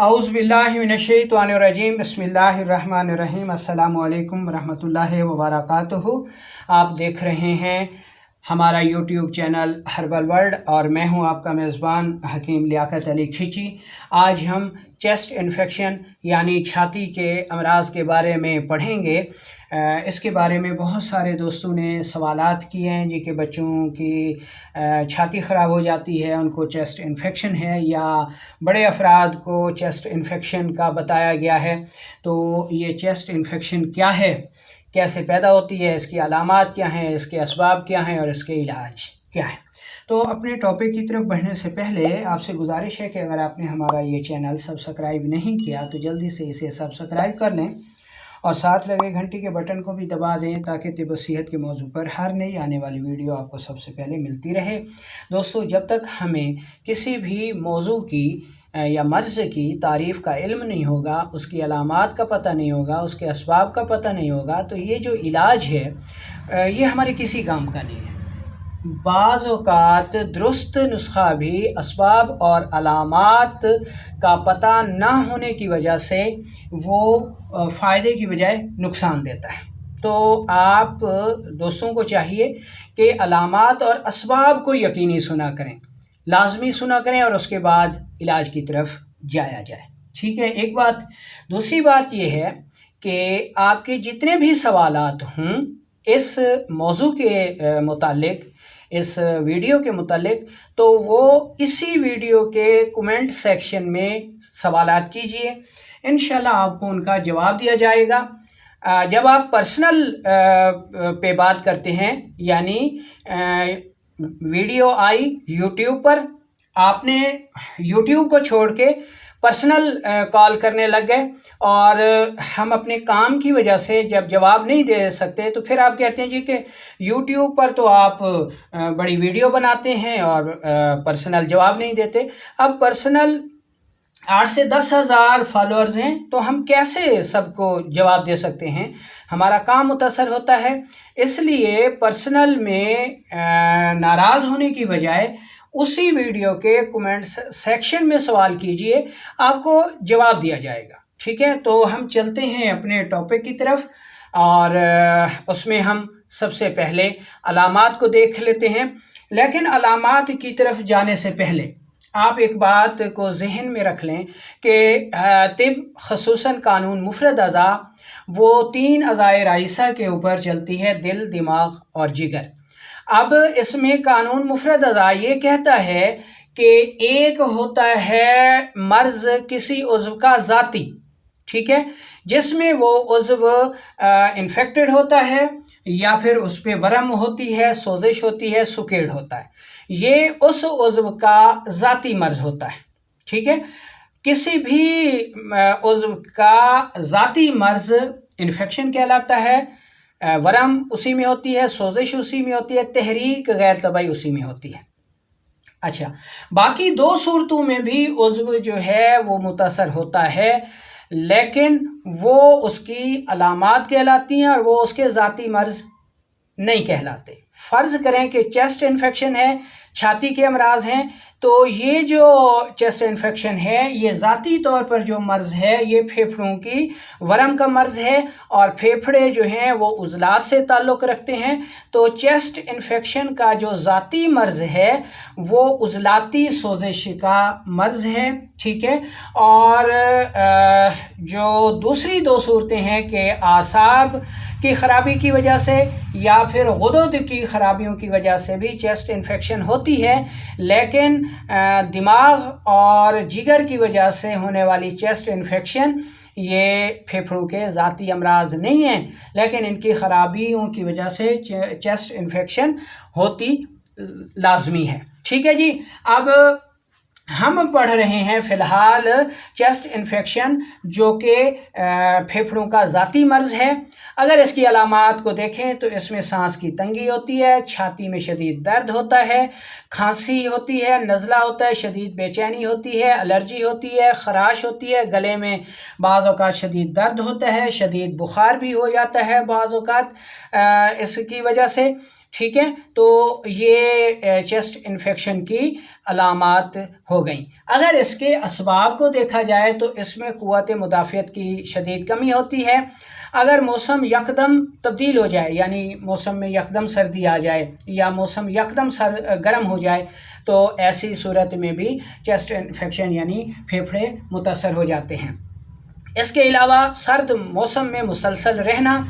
औज़ु बिल्लाहि मिनश्शैतानिर्रजीम बिस्मिल्लाहिर्रहमानिर्रहीम अस्सलामु अलैकुम वरहमतुल्लाहि वबरकातुहू। आप देख रहे हैं हमारा यूट्यूब चैनल हर्बल वर्ल्ड और मैं हूं आपका मेज़बान हकीम लियाकत अली खिची। आज हम चेस्ट इन्फेक्शन यानी छाती के अमराज के बारे में पढ़ेंगे। इसके बारे में बहुत सारे दोस्तों ने सवालात किए हैं जी कि बच्चों की छाती ख़राब हो जाती है, उनको चेस्ट इन्फेक्शन है, या बड़े अफराद को चेस्ट इन्फेक्शन का बताया गया है। तो ये चेस्ट इन्फेक्शन क्या है, कैसे पैदा होती है, इसकी अलामात क्या हैं, इसके असबाब क्या हैं और इसके इलाज क्या है। तो अपने टॉपिक की तरफ बढ़ने से पहले आपसे गुजारिश है कि अगर आपने हमारा ये चैनल सब्सक्राइब नहीं किया तो जल्दी से इसे सब्सक्राइब कर लें और साथ लगे घंटी के बटन को भी दबा दें ताकि तिब सेहत के मौजू पर हर नई आने वाली वीडियो आपको सबसे पहले मिलती रहे। दोस्तों, जब तक हमें किसी भी मौजू की या मर्ज़ की तारीफ़ का इल्म नहीं होगा, उसकी अलामात का पता नहीं होगा, उसके असबाब का पता नहीं होगा, तो ये जो इलाज है ये हमारे किसी काम का नहीं है। बाज़ औक़ात दुरुस्त नुस्खा भी असबाब और अलामात का पता ना होने की वजह से वो फ़ायदे की बजाय नुकसान देता है। तो आप दोस्तों को चाहिए कि अलामात और असबाब को यकीनी सुना करें, लाजमी सुना करें और उसके बाद इलाज की तरफ जाया जाए। ठीक है, एक बात। दूसरी बात यह है कि आपके जितने भी सवालात हों इस मौजू के मुतालिक, इस वीडियो के मुतालिक, तो वो इसी वीडियो के कमेंट सेक्शन में सवालात कीजिए, इंशाल्लाह आपको उनका जवाब दिया जाएगा। जब आप पर्सनल पे बात करते हैं, यानी वीडियो आई यूट्यूब पर, आपने यूट्यूब को छोड़ के पर्सनल कॉल करने लग गए और हम अपने काम की वजह से जब जवाब नहीं दे सकते तो फिर आप कहते हैं जी कि यूट्यूब पर तो आप बड़ी वीडियो बनाते हैं और पर्सनल जवाब नहीं देते। अब पर्सनल 8 से 10 हज़ार फॉलोअर्स हैं, तो हम कैसे सबको जवाब दे सकते हैं, हमारा काम मुतासर होता है। इसलिए पर्सनल में नाराज़ होने की बजाय उसी वीडियो के कमेंट सेक्शन में सवाल कीजिए, आपको जवाब दिया जाएगा। ठीक है, तो हम चलते हैं अपने टॉपिक की तरफ और उसमें हम सबसे पहले अलामात को देख लेते हैं। लेकिन अलामात की तरफ जाने से पहले आप एक बात को जहन में रख लें कि तिब ख़ुसूसन कानून मुफरद अज़ा वो 3 अज़ाए राइसा के ऊपर चलती है, दिल, दिमाग और जिगर। अब इसमें कानून मुफरद अज़ा ये कहता है कि एक होता है मर्ज़ किसी उज़्व का ज़ाती, ठीक है, जिसमें वो उज़्व इन्फेक्टेड होता है या फिर उस पर वरम होती है, सोजिश होती है, सुकेड़ होता है। ये उस उज़्व का ज़ाती मर्ज़ होता है। ठीक है, किसी भी उज़्व का ज़ाती मर्ज़ इन्फेक्शन कहलाता है। वरम उसी में होती है, सोजिश उसी में होती है, तहरीक गैर तबाई उसी में होती है। अच्छा, बाकी 2 सूरतों में भी उज़्व जो है वो मुतासर होता है, लेकिन वो उसकी अलामात कहलाती हैं और वो उसके ज़ाती मर्ज़ नहीं कहलाते। फ़र्ज़ करें कि चेस्ट इन्फेक्शन है, छाती के अमराज हैं, तो ये जो चेस्ट इन्फेक्शन है ये ज़ाती तौर पर जो मर्ज़ है ये फेफड़ों की वरम का मर्ज़ है और फेफड़े जो हैं वो उज़लात से ताल्लुक़ रखते हैं। तो चेस्ट इन्फेक्शन का जो ज़ाती मर्ज़ है वो उज़लाती सोजिश का मर्ज़ है। ठीक है, और जो दूसरी 2 सूरतें हैं कि आसाब की ख़राबी की वजह से या फिर गुदद की ख़राबियों की वजह से भी चेस्ट इन्फेक्शन होती है, लेकिन दिमाग और जिगर की वजह से होने वाली चेस्ट इन्फेक्शन ये फेफड़ों के ज़ाती अमराज नहीं हैं, लेकिन इनकी ख़राबियों की वजह से चेस्ट इन्फेक्शन होती लाजमी है। ठीक है जी, अब हम पढ़ रहे हैं फ़िलहाल चेस्ट इन्फेक्शन जो कि फेफड़ों का ज़ाती मर्ज़ है। अगर इसकी अलामात को देखें तो इसमें सांस की तंगी होती है, छाती में शदीद दर्द होता है, खांसी होती है, नज़ला होता है, शदीद बेचैनी होती है, एलर्जी होती है, ख़राश होती है, गले में बाज़ औक़ात शदीद दर्द होता है, शदीद बुखार भी हो जाता है बाज़ औक़ात इसकी वजह से। ٹھیک ہے، تو یہ چیسٹ انفیکشن کی علامات ہو گئیں۔ اگر اس کے اسباب کو دیکھا جائے تو اس میں قوت مدافعت کی شدید کمی ہوتی ہے۔ اگر موسم یکدم تبدیل ہو جائے، یعنی موسم میں یکدم سردی آ جائے یا موسم یکدم گرم ہو جائے، تو ایسی صورت میں بھی چیسٹ انفیکشن یعنی پھیپھڑے متاثر ہو جاتے ہیں۔ اس کے علاوہ سرد موسم میں مسلسل رہنا،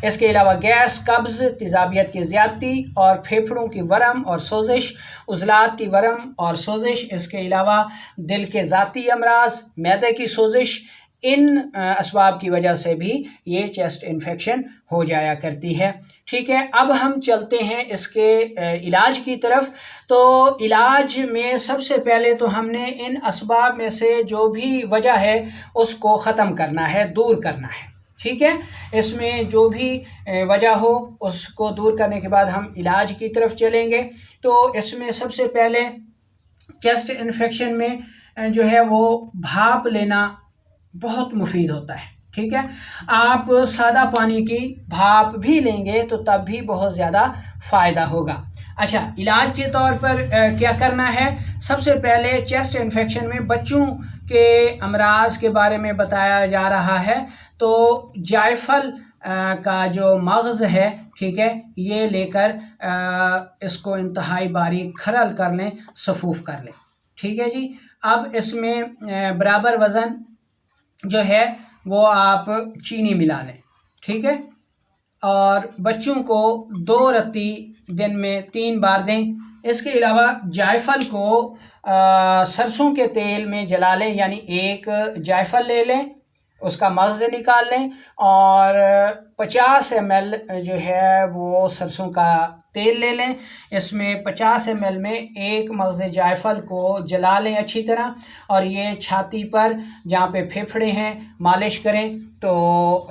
اس کے علاوہ گیس، قبض، تیزابیت کی زیادتی اور پھیپھڑوں کی ورم اور سوزش، عضلات کی ورم اور سوزش، اس کے علاوہ دل کے ذاتی امراض، معدے کی سوزش، ان اسباب کی وجہ سے بھی یہ چیسٹ انفیکشن ہو جایا کرتی ہے۔ ٹھیک ہے، اب ہم چلتے ہیں اس کے علاج کی طرف۔ تو علاج میں سب سے پہلے تو ہم نے ان اسباب میں سے جو بھی وجہ ہے اس کو ختم کرنا ہے، دور کرنا ہے۔ ٹھیک ہے، اس میں جو بھی وجہ ہو اس کو دور کرنے کے بعد ہم علاج کی طرف چلیں گے۔ تو اس میں سب سے پہلے چیسٹ انفیکشن میں جو ہے وہ بھاپ لینا بہت مفید ہوتا ہے۔ ٹھیک ہے، آپ سادہ پانی کی بھاپ بھی لیں گے تو تب بھی بہت زیادہ فائدہ ہوگا۔ اچھا، علاج کے طور پر کیا کرنا ہے؟ سب سے پہلے چیسٹ انفیکشن میں بچوں کے امراض کے بارے میں بتایا جا رہا ہے، تو جائفل کا جو مغز ہے، ٹھیک ہے، یہ لے کر اس کو انتہائی باریک کھرل کر لیں، صفوف کر لیں۔ ٹھیک ہے جی، اب اس میں برابر وزن جو ہے وہ آپ چینی ملا لیں۔ ٹھیک ہے، اور بچوں کو 2 رتی دن میں 3 بار دیں۔ اس کے علاوہ جائفل کو سرسوں کے تیل میں جلا لیں، یعنی ایک جائفل لے لیں، اس کا مغز نکال لیں اور 50 ml جو ہے وہ سرسوں کا تیل لے لیں۔ اس میں 50 ml میں ایک مغز جائفل کو جلا لیں اچھی طرح، اور یہ چھاتی پر جہاں پہ پھیپھڑے ہیں مالش کریں، تو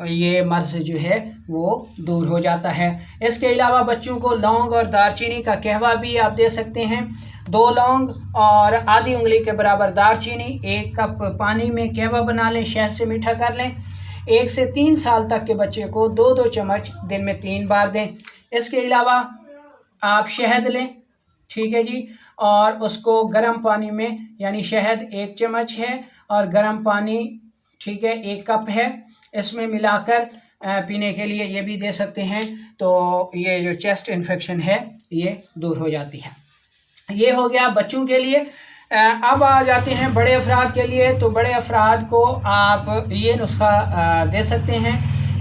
یہ مرض جو ہے وہ دور ہو جاتا ہے۔ اس کے علاوہ بچوں کو لونگ اور دار چینی کا قہوہ بھی آپ دے سکتے ہیں۔ 2 لونگ اور آدھی انگلی کے برابر دار چینی 1 کپ پانی میں قہوہ بنا لیں، شہد سے میٹھا کر لیں۔ 1 سے 3 سال تک کے بچے کو 2 چمچ دن میں 3 بار دیں۔ اس کے علاوہ آپ شہد لیں، ٹھیک ہے جی، اور اس کو گرم پانی میں، یعنی شہد 1 چمچ ہے اور گرم پانی، ٹھیک ہے، 1 کپ ہے، اس میں ملا کر پینے کے لیے یہ بھی دے سکتے ہیں۔ تو یہ جو چیسٹ انفیکشن ہے یہ دور ہو جاتی ہے۔ یہ ہو گیا بچوں کے لیے۔ اب آ جاتے ہیں بڑے افراد کے لیے۔ تو بڑے افراد کو آپ یہ نسخہ دے سکتے ہیں۔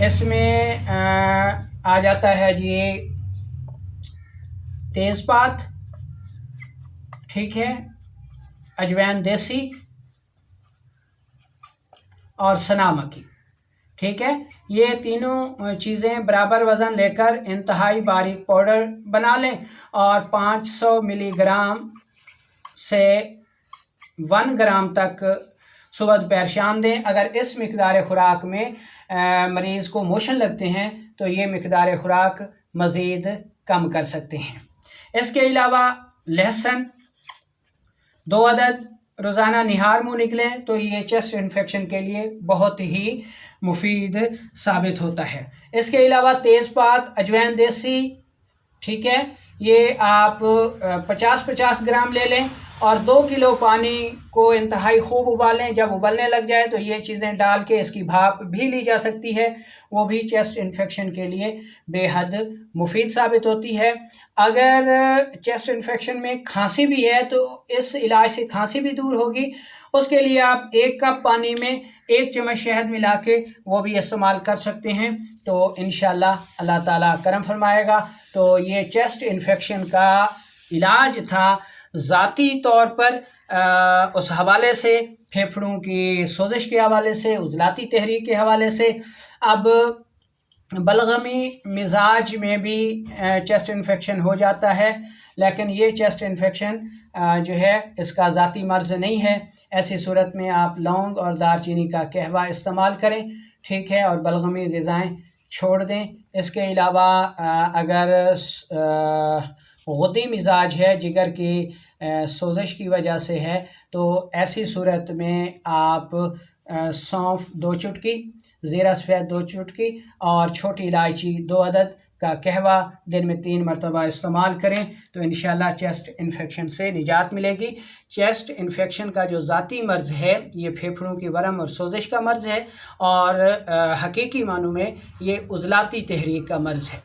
اس میں آ جاتا ہے جی تیز پات، ٹھیک ہے، اجوین دیسی اور سنا مکی، ٹھیک ہے، یہ تینوں چیزیں برابر وزن لے کر انتہائی باریک پاؤڈر بنا لیں اور 500 ملی گرام سے 1 گرام تک صبح دوپہر شام دیں۔ اگر اس مقدار خوراک میں مریض کو موشن لگتے ہیں تو یہ مقدار خوراک مزید کم کر سکتے ہیں۔ اس کے علاوہ لہسن 2 عدد روزانہ نہار منہ نکلیں تو یہ چیسٹ انفیکشن کے لیے بہت ہی مفید ثابت ہوتا ہے۔ اس کے علاوہ تیز پات، اجوین دیسی، ٹھیک ہے، یہ آپ 50-50 گرام لے لیں اور 2 کلو پانی کو انتہائی خوب ابالیں۔ جب ابلنے لگ جائے تو یہ چیزیں ڈال کے اس کی بھاپ بھی لی جا سکتی ہے، وہ بھی چیسٹ انفیکشن کے لیے بے حد مفید ثابت ہوتی ہے۔ اگر چیسٹ انفیکشن میں کھانسی بھی ہے تو اس علاج سے کھانسی بھی دور ہوگی۔ اس کے لیے آپ 1 کپ پانی میں 1 چمچ شہد ملا کے وہ بھی استعمال کر سکتے ہیں، تو انشاءاللہ اللہ تعالیٰ کرم فرمائے گا۔ تو یہ چیسٹ انفیکشن کا علاج تھا، ذاتی طور پر اس حوالے سے، پھیپھڑوں کی سوزش کے حوالے سے، عضلاتی تحریک کے حوالے سے۔ اب بلغمی مزاج میں بھی چیسٹ انفیکشن ہو جاتا ہے، لیکن یہ چیسٹ انفیکشن جو ہے اس کا ذاتی مرض نہیں ہے۔ ایسی صورت میں آپ لونگ اور دار چینی کا قہوہ استعمال کریں، ٹھیک ہے، اور بلغمی غذائیں چھوڑ دیں۔ اس کے علاوہ اگر غدی مزاج ہے، جگر کی سوزش کی وجہ سے ہے، تو ایسی صورت میں آپ سونف 2 چٹکی، زیرہ سفید 2 چٹکی اور چھوٹی الائچی 2 عدد کا قہوہ دن میں 3 مرتبہ استعمال کریں تو انشاءاللہ چیسٹ انفیکشن سے نجات ملے گی۔ چیسٹ انفیکشن کا جو ذاتی مرض ہے یہ پھیپھڑوں کی ورم اور سوزش کا مرض ہے، اور حقیقی معنوں میں یہ عضلاتی تحریک کا مرض ہے۔